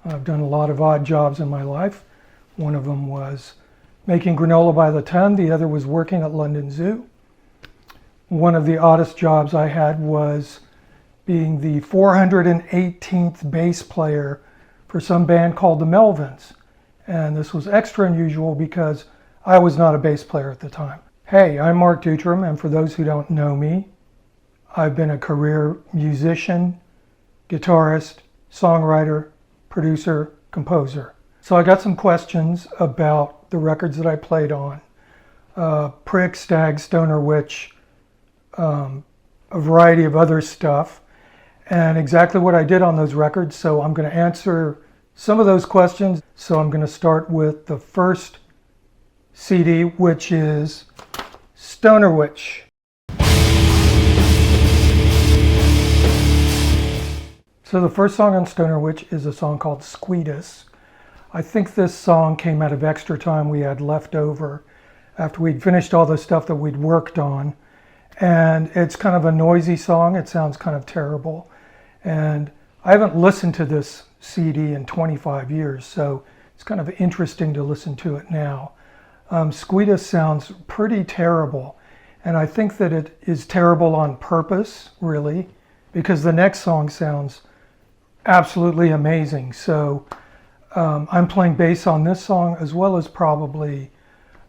I've done a lot of odd jobs in my life. One of them was making granola by the ton. The other was working at London Zoo. One of the oddest jobs I had was being the 418th bass player for some band called the Melvins. And this was extra unusual because I was not a bass player at the time. Hey, I'm Mark Deutrom, and for those who don't know me, I've been a career musician, guitarist, songwriter, producer, composer. So I got some questions about the records that I played on. Prick, Stag, Stoner Witch, a variety of other stuff, and exactly what I did on those records. So I'm going to answer some of those questions. So I'm going to start with the first CD, which is Stoner Witch. So the first song on Stoner Witch is a song called Squeedus. I think this song came out of extra time we had left over after we'd finished all the stuff that we'd worked on. And it's kind of a noisy song. It sounds kind of terrible. And I haven't listened to this CD in 25 years, so it's kind of interesting to listen to it now. Squeedus sounds pretty terrible. And I think that it is terrible on purpose, really, because the next song sounds absolutely amazing. So I'm playing bass on this song as well as probably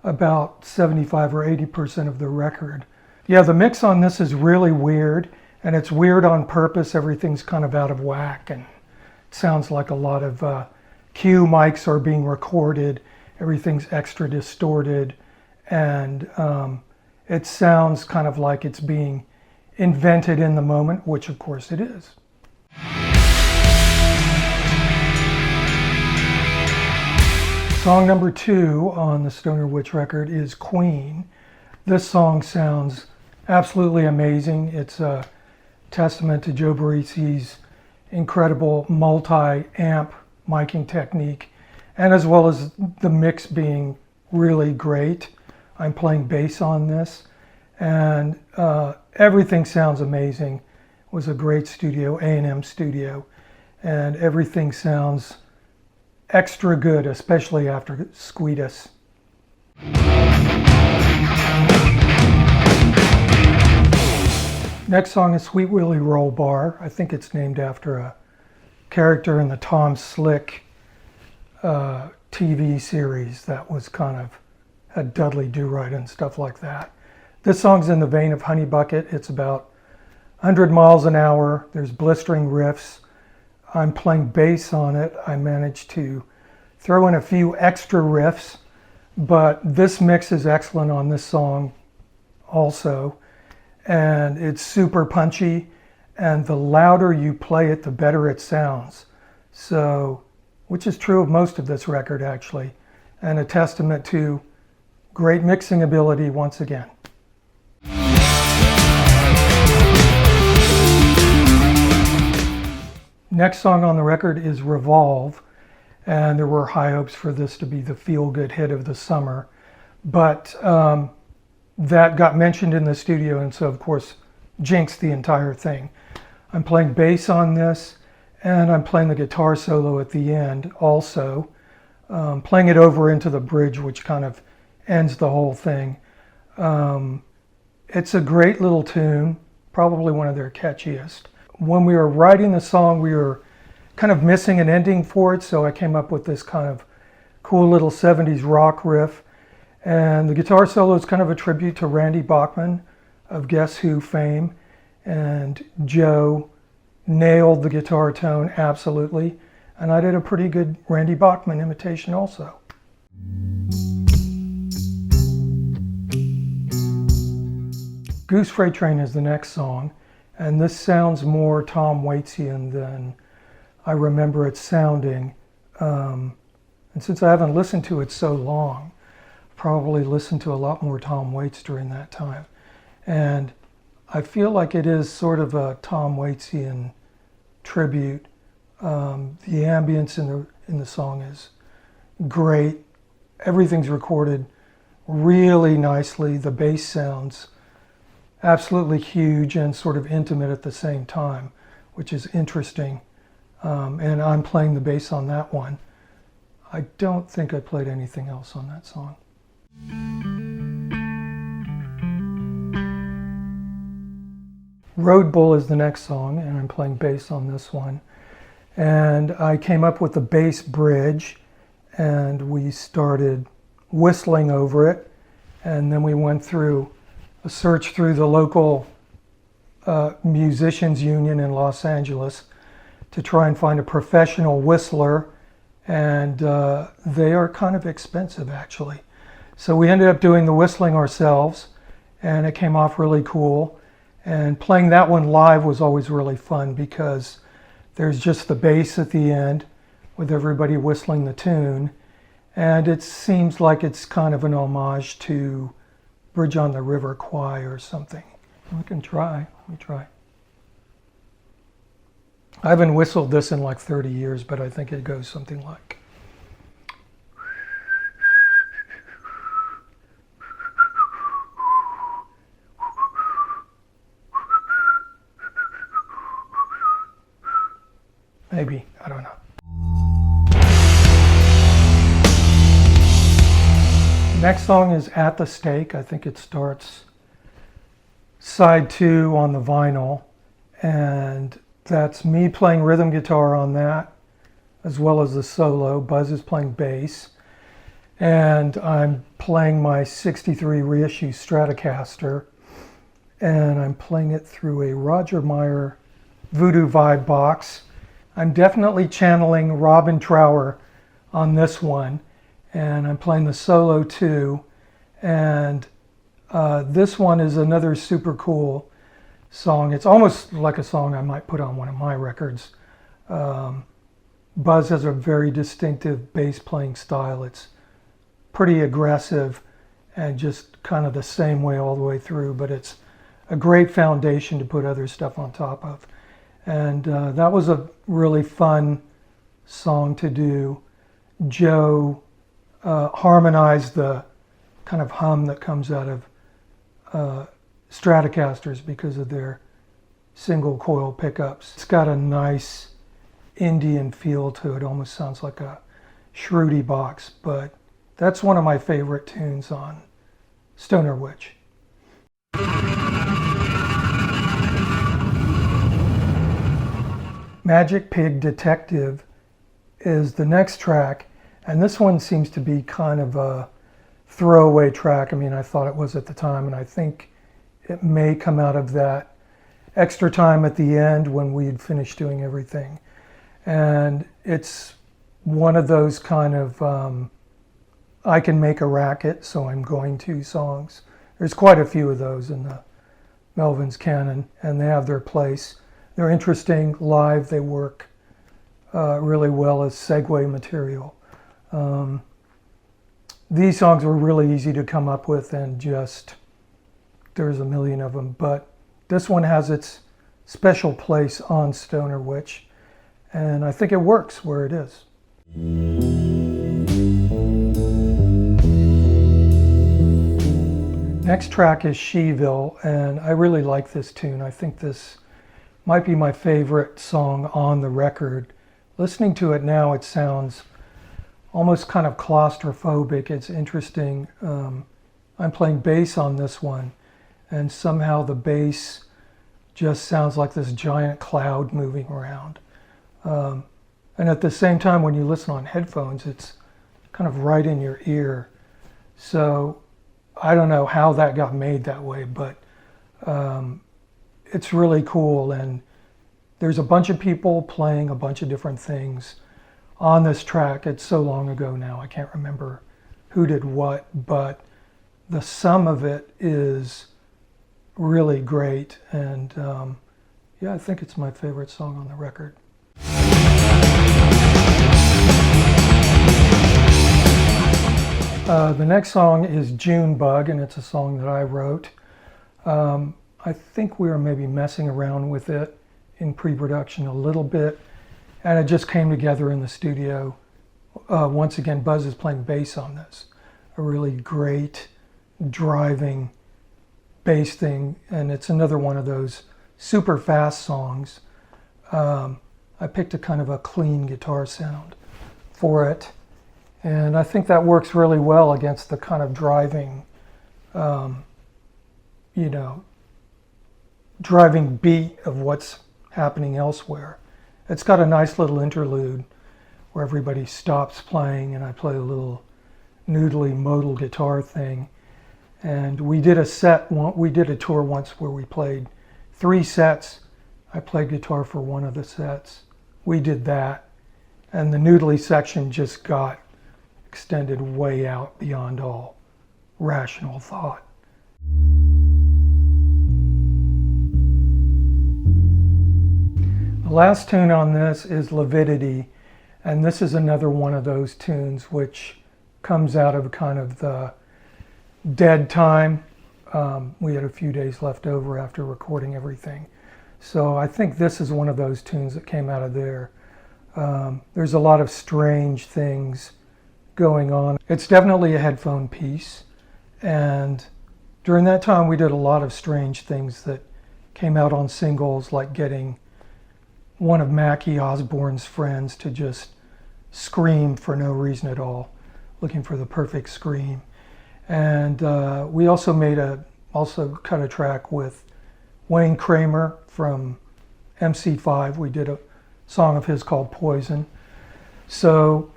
about 75 or 80% of the record. Yeah, the mix on this is really weird, and it's weird on purpose. Everything's kind of out of whack, and it sounds like a lot of cue mics are being recorded. Everything's extra distorted, and it sounds kind of like it's being invented in the moment, which of course it is. Song number 2 on the Stoner Witch record is Queen. This song sounds absolutely amazing. It's a testament to Joe Barresi's incredible multi-amp miking technique, and as well as the mix being really great. I'm playing bass on this, and everything sounds amazing. It was a great studio, A&M studio, and everything sounds extra good, especially after Squeedus. Next song is Sweet Willie Roll Bar. I think it's named after a character in the Tom Slick TV series that was kind of had Dudley Do-Right and stuff like that. This song's in the vein of Honey Bucket. It's about 100 miles an hour. There's blistering riffs. I'm playing bass on it. I managed to throw in a few extra riffs, but this mix is excellent on this song also. And it's super punchy, and the louder you play it, the better it sounds. So, which is true of most of this record actually, and a testament to great mixing ability once again. Next song on the record is Revolve, and there were high hopes for this to be the feel-good hit of the summer, but that got mentioned in the studio, and so of course jinxed the entire thing. I'm playing bass on this, and I'm playing the guitar solo at the end also, playing it over into the bridge, which kind of ends the whole thing. It's a great little tune, probably one of their catchiest. When we were writing the song, we were kind of missing an ending for it, so I came up with this kind of cool little 70s rock riff. And the guitar solo is kind of a tribute to Randy Bachman of Guess Who fame. And Joe nailed the guitar tone absolutely. And I did a pretty good Randy Bachman imitation also. Goose Freight Train is the next song. And this sounds more Tom Waitsian than I remember it sounding. And since I haven't listened to it so long, probably listened to a lot more Tom Waits during that time. And I feel like it is sort of a Tom Waitsian tribute. The ambience in the song is great. Everything's recorded really nicely. The bass sounds absolutely huge and sort of intimate at the same time, which is interesting. and I'm playing the bass on that one. I don't think I played anything else on that song. ROADBULL is the next song, and I'm playing bass on this one. And I came up with the bass bridge, and we started whistling over it, and then we went through a search through the local musicians union in Los Angeles to try and find a professional whistler, and they are kind of expensive actually. So we ended up doing the whistling ourselves, and it came off really cool. And playing that one live was always really fun because there's just the bass at the end with everybody whistling the tune. And it seems like it's kind of an homage to Bridge on the River Choir or something. We can try. Let me try. I haven't whistled this in like 30 years, but I think it goes something like. Maybe, I don't know. Next song is At the Stake. I think it starts side 2 on the vinyl, and that's me playing rhythm guitar on that, as well as the solo. Buzz is playing bass, and I'm playing my 63 reissue Stratocaster, and I'm playing it through a Roger Meyer Voodoo Vibe box. I'm definitely channeling Robin Trower on this one, and I'm playing the solo too. And this one is another super cool song. It's almost like a song I might put on one of my records. Buzz has a very distinctive bass playing style. It's pretty aggressive and just kind of the same way all the way through, but it's a great foundation to put other stuff on top of. And that was a really fun song to do. Joe harmonized the kind of hum that comes out of Stratocasters because of their single coil pickups. It's got a nice Indian feel to it. Almost sounds like a Shruti box, but that's one of my favorite tunes on Stoner Witch. Magic Pig Detective is the next track, and this one seems to be kind of a throwaway track. I mean, I thought it was at the time, and I think it may come out of that extra time at the end when we'd finished doing everything. And it's one of those kind of I can make a racket, so I'm going to songs. There's quite a few of those in the Melvins canon, and they have their place. They're interesting live. They work really well as segue material. These songs were really easy to come up with, and just there's a million of them. But this one has its special place on Stoner Witch, and I think it works where it is. Next track is SHEVIL, and I really like this tune. I think this might be my favorite song on the record. Listening to it now, it sounds almost kind of claustrophobic. It's interesting. I'm playing bass on this one, and somehow the bass just sounds like this giant cloud moving around. And at the same time, when you listen on headphones, it's kind of right in your ear. So I don't know how that got made that way, but it's really cool. And there's a bunch of people playing a bunch of different things on this track. It's so long ago now, I can't remember who did what, but the sum of it is really great. And yeah, I think it's my favorite song on the record. The next song is Junebug, and it's a song that I wrote. I think we were maybe messing around with it in pre-production a little bit, and it just came together in the studio. Once again, Buzz is playing bass on this. A really great driving bass thing, and it's another one of those super fast songs. I I picked a kind of a clean guitar sound for it. And I think that works really well against the kind of driving, you know, driving beat of what's happening elsewhere. It's got a nice little interlude where everybody stops playing and I play a little noodly modal guitar thing. And we did a tour once where we played 3 sets. I played guitar for one of the sets. We did that. And the noodly section just got extended way out beyond all rational thought. The last tune on this is Lividity, and this is another one of those tunes which comes out of kind of the dead time. We had a few days left over after recording everything. So I think this is one of those tunes that came out of there. There's a lot of strange things going on. It's definitely a headphone piece, and during that time we did a lot of strange things that came out on singles, like getting one of Mackie Osborne's friends to just scream for no reason at all, looking for the perfect scream. And we also cut a track with Wayne Kramer from MC5. We did a song of his called Poison. So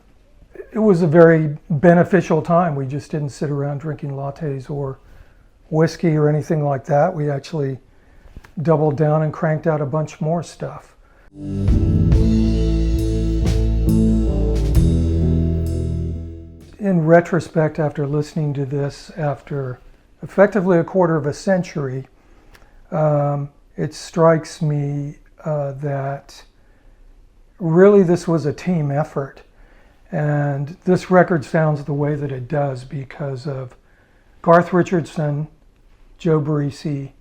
it was a very beneficial time. We just didn't sit around drinking lattes or whiskey or anything like that. We actually doubled down and cranked out a bunch more stuff. In retrospect, after listening to this after effectively a quarter of a century, it strikes me that really this was a team effort. And this record sounds the way that it does because of Garth Richardson, Joe Barresi,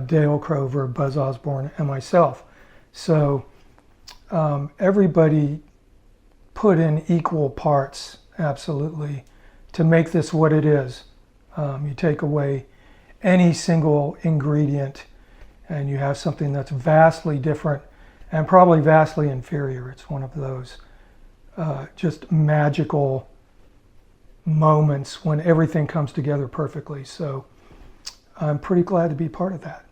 Dale Crover, Buzz Osborne, and myself. So everybody put in equal parts, absolutely, to make this what it is. You take away any single ingredient and you have something that's vastly different and probably vastly inferior. It's one of those just magical moments when everything comes together perfectly. So I'm pretty glad to be part of that.